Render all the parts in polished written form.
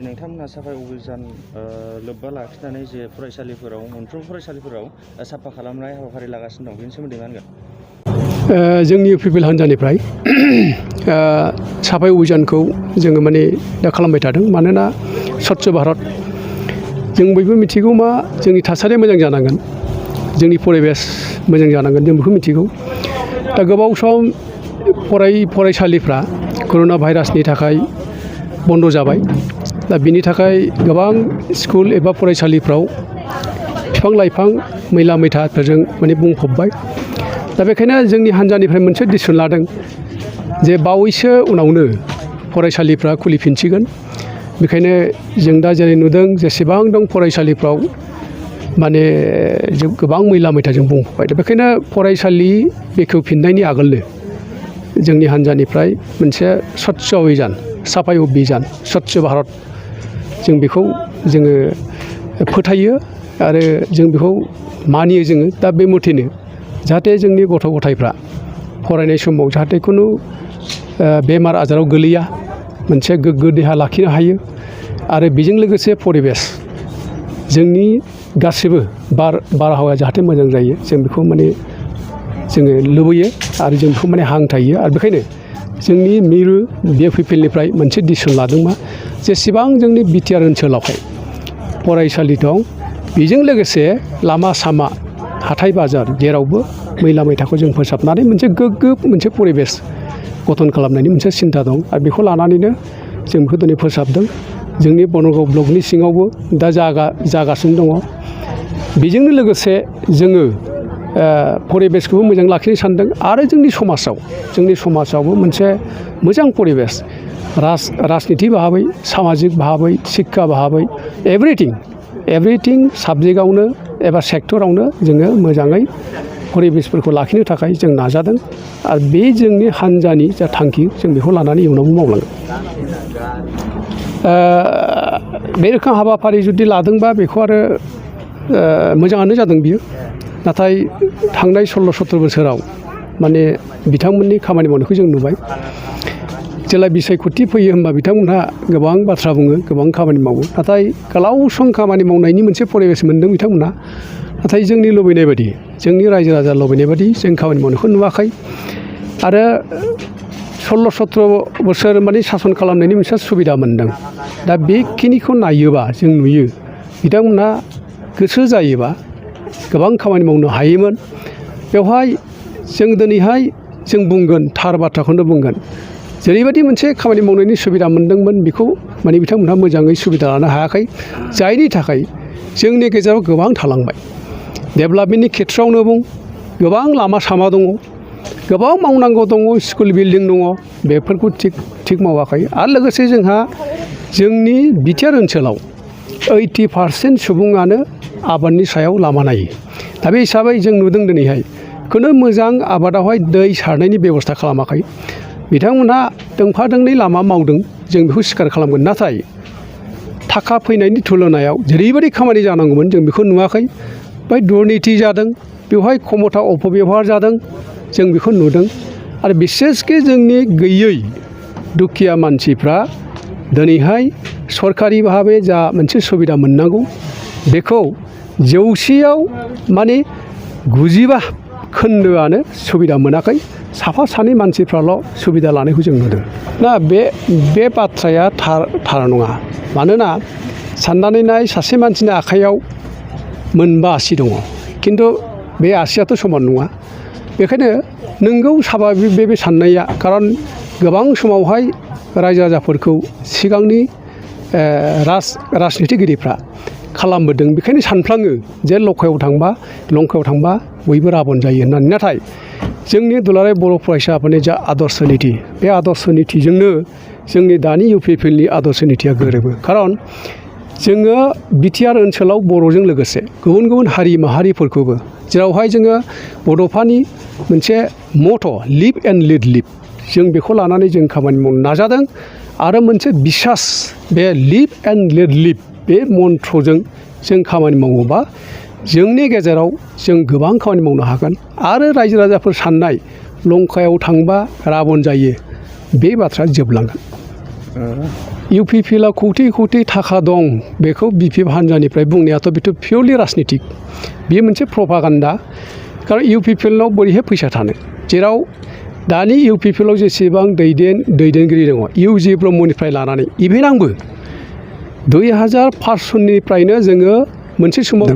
नोंथांमोना साफाय अभियान लोब्बा लाखिनानै जे फरायसालिफोराव मोनफ्रोम फरायसालिफोराव साफा खालामनाय हाबाफारि लागासिनो दं बेनि सोमोन्दै मा होनगोन? जोंनि इउपिपिएल हान्जानिफ्राय साफाय अभियानखौ जोङो माने दा खालामबाय थादों। मानोना स्वच्छ भारत जों बयबो मिथिगौ मा जोंनि थासारिया मोजां जानांगोन, जोंनि परिबेस मोजां जानांगोन, जों बेखौ मिथिगौ। दा गोबाव सम फरायसालिफ्रा कर'ना भाइरासनि थाखाय बन्द जाबाय। दा बिनि थाखाय गोबां स्कुल एबा फरायसालिफ्राव बिफां लाइफां मैला मैथाफोरजों माने बुंफबबाय। दा बेखायनो जोंनि हान्जानिफ्राय मोनसे डिसिसन लादों जे बावैसो उनावनो फरायसालिफ्रा खुलिफिनसिगोन। बेखायनो जों दा जेरै नुदों जेसेबां दं फरायसालिफ्राव माने गोबां मैला मैथाजों बुंफबबाय। दा बेखायनो फरायसालि बेखेवफिननायनि आगोलनो जोंनि हान्जानिफ्राय मोनसे स्वच्छ अभियान, साफाय अभियान, स्वच्छ भारत जों बेखौ जोङो फोथायो आरो जों बेखौ मानियो जोङो। दा बे मथेनो जाहाथे जोंनि गथ' गथायफ्रा फरायनाय समाव जाहाथे खुनु बेमार आजाराव गोलैया, मोनसे गोग्गो देहा लाखिनो हायो आरो बेजों लोगोसे परिबेस जोंनि गासिबो बारहावाया जाहाथे मोजां जायो, जों बेखौ माने जोङो लुबैयो आरो जों बेखौ माने हांथायो। आरो बेखायनो जोंनि मिरु इउपिपिएलनिफ्राय मोनसे डिसिसन लादों मा जेसेबां जोंनि बिटिआर ओनसोलावहाय फरायसालि दं बेजों लोगोसे लामा सामा हाथाय बाजार जेरावबो मैला मैथाखौ जों फोसाबनानै मोनसे गोग्गो मोनसे परिबेस गठन खालामनायनि मोनसे सिन्था दं। आरो बेखौ लानानैनो जों बेखौ दिनै फोसाबदों। जोंनि बनगाव ब्लकनि सिङावबो दा जागासिनो दङ। बेजोंनो लोगोसे जोङो परिबेसखौबो मोजां लाखिनो सानदों आरो जोंनि समाजावबो मोनसे मोजां परिबेस राजनिति भाबै, सामाजिक भाबै, शिक्षा भाबै एभ्रिथिं साबजेक्टआवनो एबा सेक्टरावनो जोङो मोजाङै परिबेसफोरखौ लाखिनो थाखाय जों नाजादों। आरो बे जोंनि हान्जानि जा थांखि जों बेखौ लानानै इयुनावबो मावलांगोन। बे रोखोम हाबाफारि जुदि लादोंबा बेखौ आरो मोजाङानो जादों बियो। नाथाय थांनाय 16-17 बोसोराव माने बिथांमोननि खामानि मावनायखौ जों नुबाय। जेला बिसायख'थि फैयो होनबा बिथांमोनहा गोबां बाथ्रा बुङो, गोबां खामानि मावो। नाथाय गोलाव सम खामानि मावनायनि मोनसे परिबेस मोनदों बिथांमोनहा। नाथाय जोंनि लुबैनाय बायदि, जोंनि रायजो राजा लुबैनाय बायदि जों खामानि मावनायखौ नुवाखै। आरो 16-17 बोसोर माने सासन खालामनायनि मोनसे सुबिदा मोनदों। दा बेखिनिखौ नायोबा जों नुयो बिथांमोनहा गोसो जायोबा गोबां खामानि मावनो हायोमोन। बेवहाय जों दिनैहाय जों बुंगोन, थार बाथ्राखौनो बुंगोन। जेरैबायदि मोनसे खामानि मावनायनि सुबिदा मोनदोंमोन बेखौ माने बिथांमोनहा मोजाङै सुबिदा लानो हायाखै, जायनि थाखाय जोंनि गेजेराव गोबां थालांबाय। डेभेलपमेन्टनि खेथ्रआवनो बुं, गोबां लामा सामा दङ, गोबां मावनांगौ दङ, स्कुल बिल्डिं दङ, बेफोरखौ थिग मावाखै। आरो लोगोसे जोंहा जोंनि बिटिआर ओनसोलाव 80% सुबुङानो आबादनि सायाव लामा नायो। दा बे हिसाबै जों नुदों दिनैहाय खुनु मोजां आबादावहाय दै सारनायनि बेब'स्था खालामाखै। बिथांमोनहा दोंफा दोंनै लामा मावदों, जों बेखौ स्वीकार खालामगोन। नाथाय थाखा फैनायनि तुलनायाव जेरैबायदि खामानि जानांगौमोन जों बेखौ नुवाखै। बेवहाय दुर्निति जादों, बेवहाय क्षमता अपबेबहार जादों, जों बेखौ नुदों। आरो बिसेसके जोंनि गैयै दुखिया मानसिफ्रा दिनैहाय सरकारि भाबै जा मोनसे सुबिदा मोननांगौ बेखौ 100आव माने 95 खोन्दोआनो सुबिदा मोनाखै। साफा सानै मानसिफ्राल' सुबिदा लानायखौ जों नुदों। दा बे बाथ्राया थार नङा। मानोना साननानै नाय, सासे मानसिनि आखाइयाव मोनबा आसि दङ, खिन्थु बे आसियाथ' समान नङा। बेखायनो नोंगौ साभाबिक बे साननाया, खारन गोबां समावहाय रायजो राजाफोरखौ सिगांनि राजनितिगिरिफ्रा खालामबोदों। बेखायनो सानफ्लाङो जे लंकायाव थांबा बयबो राबन जायो होननानै। नाथाय जोंनि दुलाराय बर' फरायसा आफादनि जा आदर्श निति, बे आदर्श नितिजोंनो जोंनि दानि इउपिपिएलनि आदर्श नितिया गोरोबो। खारन जोङो बिटिआर ओनसोलाव बर'जों लोगोसे गुबुन गुबुन हारि माहारिफोरखौबो, जेरावहाय जोङो बड'फानि मोनसे मट' लिभ एन्ड लेट लिभ, जों बेखौ लानानै जों खामानि मावनो नाजादों। आरो मोनसे बिसास, बे लिभ एन्ड लेट लिभ बे मन्त्रजों जों खामानि मावोबा जोंनि गेजेराव जों गोबां खामानि मावनो हागोन। आरो रायजो राजाफोर साननाय लंकायाव थांबा राबन जायो बे बाथ्राया जोबलांगोन। UPPL आव खौथि खौथि थाखा दं बेखौ BPF हान्जानिफ्राय बुंनायाथ' बेथ' पियरलि राजनितिक बेयो मोनसे प्रपागान्डा खारन UPPL नाव बोरैहाय फैसा थानो जेराव दानि UPPL आव जेसेबां दैदेनगिरि दङ UG ब्रह्मनिफ्राय लानानै इभेन आंबो 2005 सननिफ्रायनो जोङो मोनसे समाव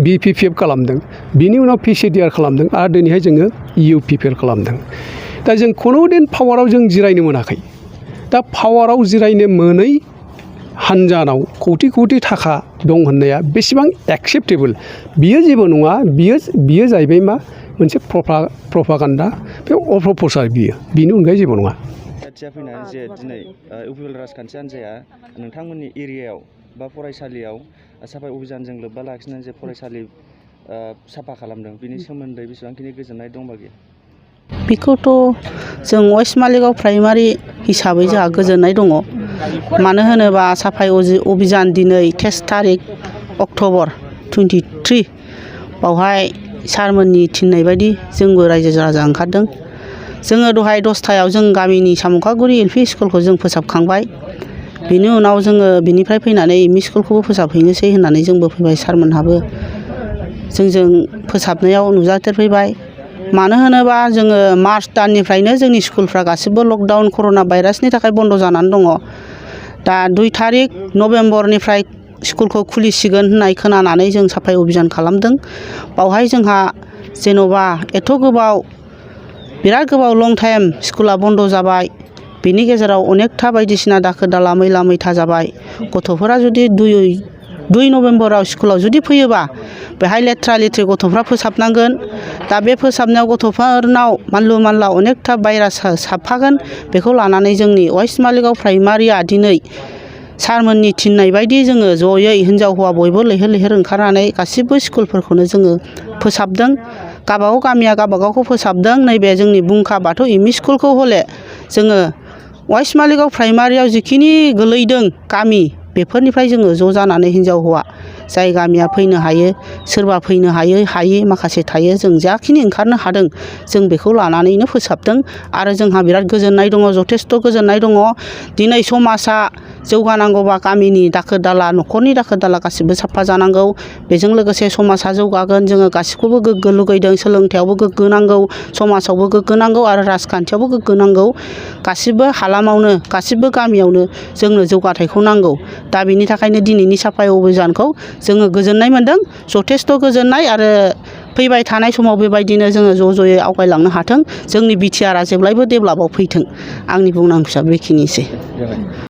BPPF खालामदों बिनि उनाव PCDR खालामदों आरो दिनैहाय जोङो UPPL खालामदों दा जों खुनुदिन पावाराव जों जिरायनो मोनाखै दा पावाराव जिरायनो मोनै हान्जानाव खौथि खौथि थाखा दं होननाया बेसेबां एक्सेप्टेबल बियो जेबो नङा बियो जाहैबाय मा मोनसे प्रपागान्डा बे अप्रपसार बिनि अनगायै जेबो नङा खाथिया फैनानै जे दिनै UPPL राजखान्थि हान्जाया नोंथांमोननि एरियायाव बा फरायसालियाव साफाइ अभियानजों लोब्बा लाखिनानै जे फरायसालि साफा खालामदों बिनि सोमोन्दै बेसेबांखिनि गोजोननाय दंबा गैया बेखौथ' जों वेस्ट मालिगाव प्राइमारि हिसाबै जोंहा गोजोननाय दङ मानो होनोबा साफाइ अभियान दिनै 23 तारिख अक्ट'बर 23 बावहाय सारमोननि थिननाय बायदि जोंबो रायजो राजा ओंखारदों जोङो दहाय 10टायाव जों गामिनि सामुखागुरि LP स्कुलखौ जों फोसाबखांबाय बिनि उनाव जोङो बिनिफ्राय फैनानै एमइ स्कुलखौबो फोसाबहैनोसै होननानै जोंबो फैबाय सारमोनहाबो जोंजों फोसाबनायाव नुजाथिफैबाय मानो होनोबा जोङो मार्च दाननिफ्रायनो जोंनि स्कुलफ्रा गासिबो लकडाउन कर'ना भाइरासनि थाखाय बन्द जानानै दङ दा 2 तारिख नभेम्बरनिफ्राय स्कुलखौ खुलिसिगोन होननाय खोनानानै जों साफाइ अभियान खालामदों बावहाय जोंहा जेन'बा एथ' गोबाव बिराद गोबाव लं टाइम स्कुला बन्द जाबाय बिनि गेजेराव अनेकथा बायदिसिना दाखोर दाला मैला मैथा जाबाय गथ'फोरा जुदि 2 नभेम्बराव स्कुलाव जुदि फैयोबा बेहाय लेथ्रा लेथ्रि गथ'फ्रा फोसाबनांगोन दा बे फोसाबनायाव गथ'फोरनाव मानलु मानला अनेकथा भाइरास साबफागोन बेखौ लानानै जोंनि वेस्ट मालिगाव प्राइमारिया दिनै सारमोननि थिननाय बायदि जोङो जयै हिन्जाव हौवा बयबो लैहोर लैहोर ओंखारनानै गासिबो स्कुलफोरखौनो जोङो फोसाबदों गाबागाव गामिया गाबागावखौ फोसाबदों नैबे जोंनि बुंखा बाथौ एमइ स्कुलखौ हले जोङो वेस्ट मालिगाव प्राइमारियाव जिखिनि गोलैदों गामि बेफोरनिफ्राय जोङो ज' जानानै हिन्जाव हौवा जाय गामिया फैनो हायो सोरबा फैनो हायै माखासे थायो जों जाखिनि ओंखारनो हादों जों बेखौ लानानैनो फोसाबदों आरो जोंहा बिराद गोजोननाय दङ जथेस्थ' गोजोननाय दङ दिनै समाजा जौगानांगौबा गामिनि दाखोर दाला न'खरनि दाखोर दाला गासिबो साफा जानांगौ बेजों लोगोसे समाजा जौगागोन जोङो गासिखौबो गोग्गो लुगैदों सोलोंथायावबो गोग्गो नांगौ समाजावबो गोग्गो नांगौ आरो राजखान्थियावबो गोग्गो नांगौ गासिबो हालामावनो गासिबो गामियावनो जोंनो जौगाथायखौ नांगौ दा बिनि थाखायनो दिनैनि साफाइ अभियानखौ जोङो गोजोननाय मोनदों जथेस्थ' गोजोननाय आरो फैबाय थानाय समाव बेबायदिनो जोङो ज' ज'यै आवगायलांनो हाथों जोंनि बिटिआरआ जेब्लायबो डेभेलपआव फैथों आंनि बुंनांगौआ बेखिनिसै